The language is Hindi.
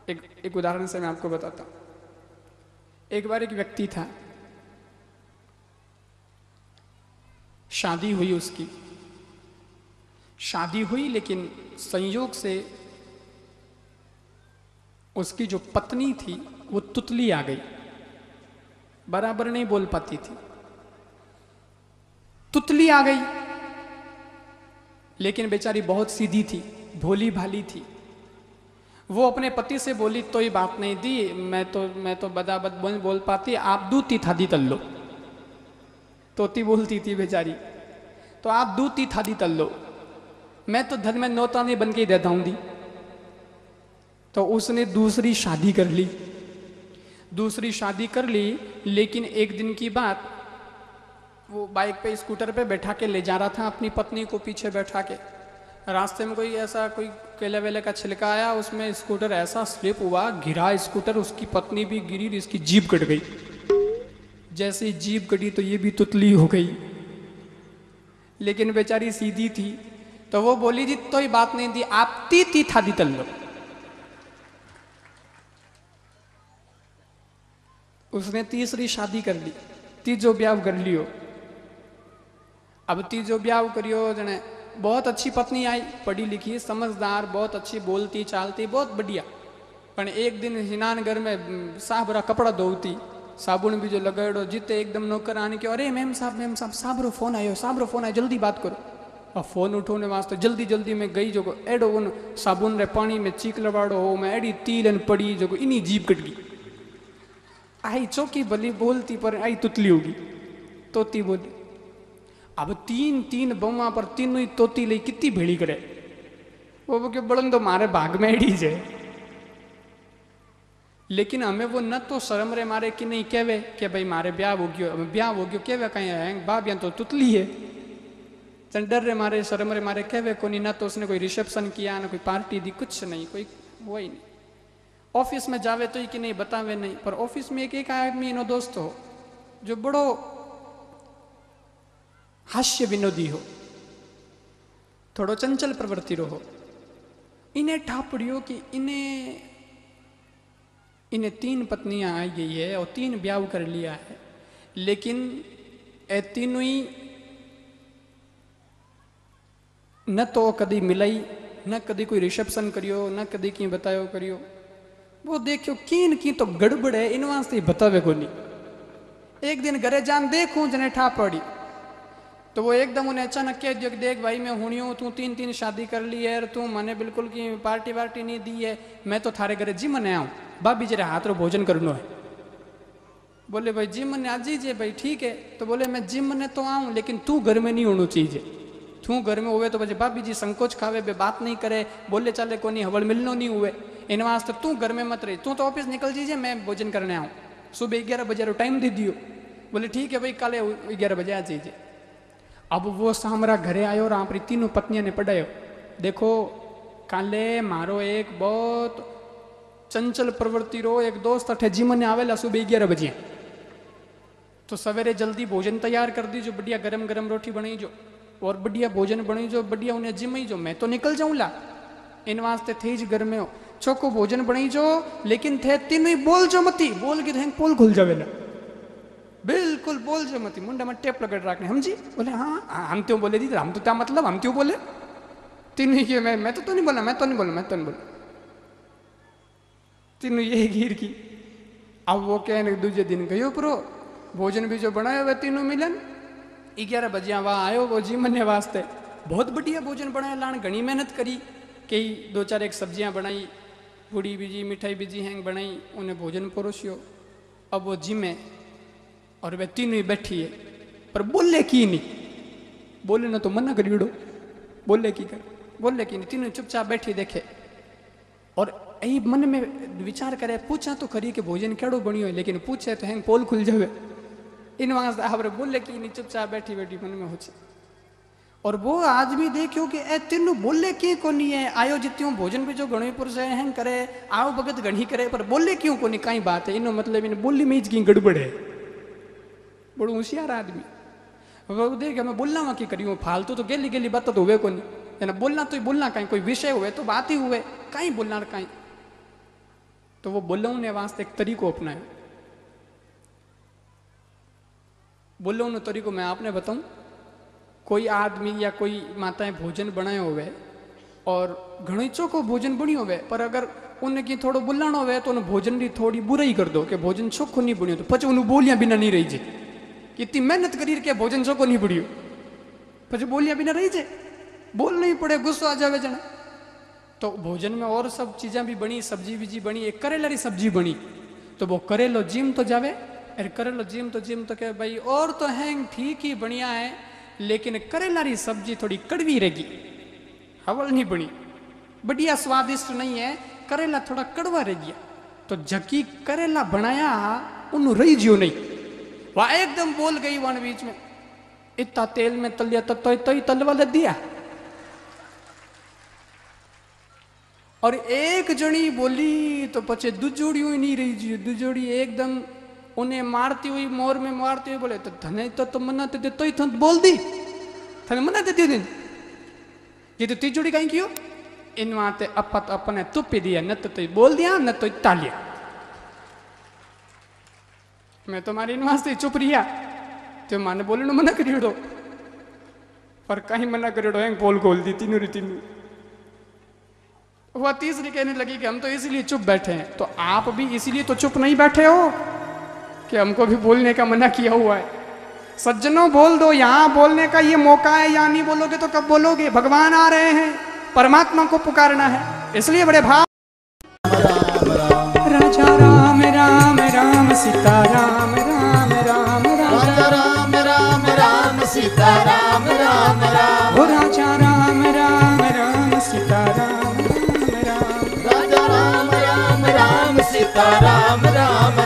एक उदाहरण से मैं आपको बताता हूँ। एक बार एक व्यक्ति था, शादी हुई उसकी, शादी हुई लेकिन संयोग से उसकी जो पत्नी थी वो तुतली आ गई, बराबर नहीं बोल पाती थी, तुतली आ गई। लेकिन बेचारी बहुत सीधी थी, भोली भाली थी। वो अपने पति से बोली तो ही बात नहीं दी, मैं तो बदाबद बोल पाती, आप दूती थादी तल्लो। तोती बोलती थी बेचारी, तो आप दूती थादी तल्लो, मैं तो धन में नौता नहीं बन के ही देता हूं दी। तो उसने दूसरी शादी कर ली, दूसरी शादी कर ली। लेकिन एक दिन की बात, वो बाइक पे स्कूटर पे बैठा के ले जा रहा था अपनी पत्नी को पीछे बैठा के। रास्ते में कोई केले वेले का छिलका आया, उसमें स्कूटर ऐसा स्लिप हुआ, गिरा स्कूटर, उसकी पत्नी भी गिरी, इसकी जीभ कट गई। जैसे ही जीभ कटी तो ये भी तुतली हो गई। लेकिन बेचारी सीधी थी, तो वो बोली जी तो ही बात नहीं दी, आप ती था दी तल लो। उसने तीसरी शादी कर ली, तीजो ब्याह कर लियो। अब तीजो ब्याह करियो जने, बहुत अच्छी पत्नी आई, पढ़ी लिखी, समझदार, बहुत अच्छी, बोलती चालती, बहुत बढ़िया। पर एक दिन हिनान घर में साबरा कपड़ा धोती, साबुन भी जो लगाड़ो, जीते एकदम नौकर आने के, अरे मैम साहब साबरो फोन आयो, जल्दी बात करो। और फोन उठोने वास्ते जल्दी जल्दी में गई, जो एडो उन साबुन रे पानी में चीक लवाड़ो हो, मैं एडी तीलन पड़ी जो इन्हीं जीभ कट गई। आई चौकी भली बोलती पर आई तुतली होगी, तोती बोली। अब तीन बउआ पर तीनों ही तोती ले कितनी भेड़ी करे। वो के बड़न तो मारे भाग में एडी जे। लेकिन हमें वो न तो शर्म रे मारे कि नहीं कहवे कि भाई मारे ब्याह हो गयो कहवे कहीं है बाब या तो तुतली है। डर रे मारे, शर्म रे मारे कहवे को नहीं, ना तो उसने कोई रिसेप्शन किया, ना कोई पार्टी दी, कुछ नहीं, कोई वो ही नहीं। ऑफिस में जावे तो ही कि नहीं बतावे नहीं। पर ऑफिस में एक आदमी इनो दोस्त हो जो बड़ो हास्य विनोदी हो, थोड़ो चंचल प्रवृत्ति रहो। इन्हें ठापड़ियो कि इन्हें 3 पत्नियां आई गई है और 3 ब्याह कर लिया है, लेकिन ए तीनों ही न तो कदी मिलाई, न कदी कोई रिसेप्शन करियो, न कदी की बतायो करियो। वो देखियो की तो गड़बड़ है, इन वास्ते बतावे को नहीं। एक दिन घरे जान देखूं जने ठा पड़ी, तो वो एकदम उन्हें अचानक कह दियो कि देख भाई मैं हुनियो, तू 3 शादी कर ली है, तू मने बिल्कुल की पार्टी वार्टी नहीं दी है, मैं तो थारे घरे जी मने आऊँ, भाभी जरा हाथ रो भोजन करनो है। बोले भाई जिम ने आ जीजे भाई, ठीक है। तो बोले मैं जिम ने तो आऊँ, लेकिन तू घर में नहीं होना चाहिए। तू घर में हुए तो बजे भाभी जी संकोच खावे, बे बात नहीं करे, बोले चाले को नहीं, हवल मिलनो नहीं हुए, इन वास्ते तू घर में मत रही, तू तो ऑफिस निकल जीजे, मैं भोजन करने आऊँ। सुबह 11 बजे टाइम दे दियो। बोले ठीक है भाई, काले 11 बजे आ जाइए। अब वो सामरा घरे आयो और आपरी तीनों पत्नियां ने पढ़ायो, देखो काले मारो एक बहुत चंचल प्रवृत्ति रो एक दोस्त अठे जिमन आवेला सुबह 11 बजे, तो सवेरे जल्दी भोजन तैयार कर दीजो, बढ़िया गरम गरम रोटी बनाई जो और बढ़िया भोजन बनी जो, बढ़िया उन्हें जिम ही जो, मैं तो निकल जाऊँ ला, इन वास्ते थे घर में हो, चोको भोजन बनी जो, लेकिन थे तीनों ही बोल जो मती, बोल के थे पोल खुल जावेला, बिल्कुल बोल जो मती, मुंडा में टेप लगड़ रखने, हम जी। बोले हाँ हम क्यों बोले दी, हम तो क्या मतलब, हम क्यों बोले तीनों ही, मैं तो नहीं बोला, मैं तो नहीं बोला तीनों ये गिर की। अब वो कहने दूसरे दिन गयो प्रो, भोजन भी जो बनाया हुआ तीनों मिलन, 11 बजे वहाँ आयो वो जी मने वास्ते, बहुत बढ़िया भोजन बनाया, लान घनी मेहनत करी, कई 2-4 एक सब्जियां बनाई, पूड़ी बीजी मिठाई बीजी हैंग बनाई, उन्हें भोजन परोसियो। अब वो जिमे और वे तीनों ही बैठी है, पर बोले की नहीं, बोले ना तो मना करियो, बोले की कर, बोले की नहीं, तीनों चुपचाप बैठी देखे और यही मन में विचार करे, पूछा तो खरी कि भोजन केड़ो बनियो है, लेकिन पूछे तो हैंग पोल खुल जावे, इन वास्ते आपरे बोले की नहीं, चुपचाप बैठी बैठी मन में हो। और वो आज भी देखियो कि ए तीनों बोले की को नहीं है, आयो जित्यों भोजन भी जो घणो पुरुष है करे, आओ भगत घणी करे, पर बोले क्यों को नहीं, कई बात है इनो मतलब इन बोली में की गड़बड़ है, बड़ो होशियार आदमी। वो देख मैं बोलना वहाँ की करियो, फालतू तो गेली गेली बात तो हुए को नहीं, बोलना तो ही बोलना, कहीं कोई विषय हुए तो बात ही हुए, कहीं बोलना कहीं। तो वो बोलने ने वास्ते एक तरीको अपनाया। बोलने तरीको मैं आपने बताऊं, कोई आदमी या कोई माताएं भोजन बनाए होवे और घणो चोखो भोजन बनियो होवे, पर अगर उन्हें की थोड़ो बुलाणो होवे तो उन्हें भोजन की थोड़ी बुराई कर दो कि भोजन चोखो नहीं बनियो, तो पछी उन्हें बोलिया बिना नहीं रही जे। इतनी मेहनत करी के भोजन चोखो नहीं बनियो, पछी बोलिया बिना रही जे, बोल नहीं पड़े, गुस्सा आ जावे जना। तो भोजन में और सब चीज़ें भी बनी, सब्जी बीजी बनी, एक करेला री सब्जी बनी, तो वो करेलो जिम तो जावे, अरे करेलो जिम तो कहे भाई और तो है ठीक ही बढ़िया है, लेकिन करेला री सब्जी थोड़ी कड़वी रहेगी, हवल नहीं बनी, बढ़िया स्वादिष्ट नहीं है, करेला थोड़ा कड़वा रह गया। तो जकी करेला बनाया उन्हों रही जियो नहीं, वह एकदम बोल गई वन बीच में, इतना तेल में तलिया तो ही तलवा ले दिया। और एक जनी बोली तो पचे दुजोड़ी हुई नहीं रही जी, दुजोड़ी एकदम उन्हें मारती हुई, मोर में मारती हुई बोले, तो धने तो मना दे तो ही बोल दी, थने मना दे दी दिन ये तो तीजोड़ी कहीं क्यों इन वाते अपत अपने तुपी दिया, न तो बोल दिया न तो तालिया। मैं तुम्हारी इन वास्ते चुप रिया, तो माने बोलने मना करियो दो, पर कहीं मना करियो दो, पोल खोल दी तीनों री तीनों। वह तीसरी कहने लगी कि हम तो इसीलिए चुप बैठे हैं। तो आप भी इसीलिए तो चुप नहीं बैठे हो कि हमको भी बोलने का मना किया हुआ है। सज्जनों बोल दो, यहां बोलने का ये मौका है, यहां नहीं बोलोगे तो कब बोलोगे? भगवान आ रहे हैं, परमात्मा को पुकारना है, इसलिए बड़े भाव। राजा राम राम राम सीता राम राम राम, राजा राम राम राम सीता राम राम राम, ओ राजा राम राम राम सीता राम राम राम, राजा राम राम राम सीता राम राम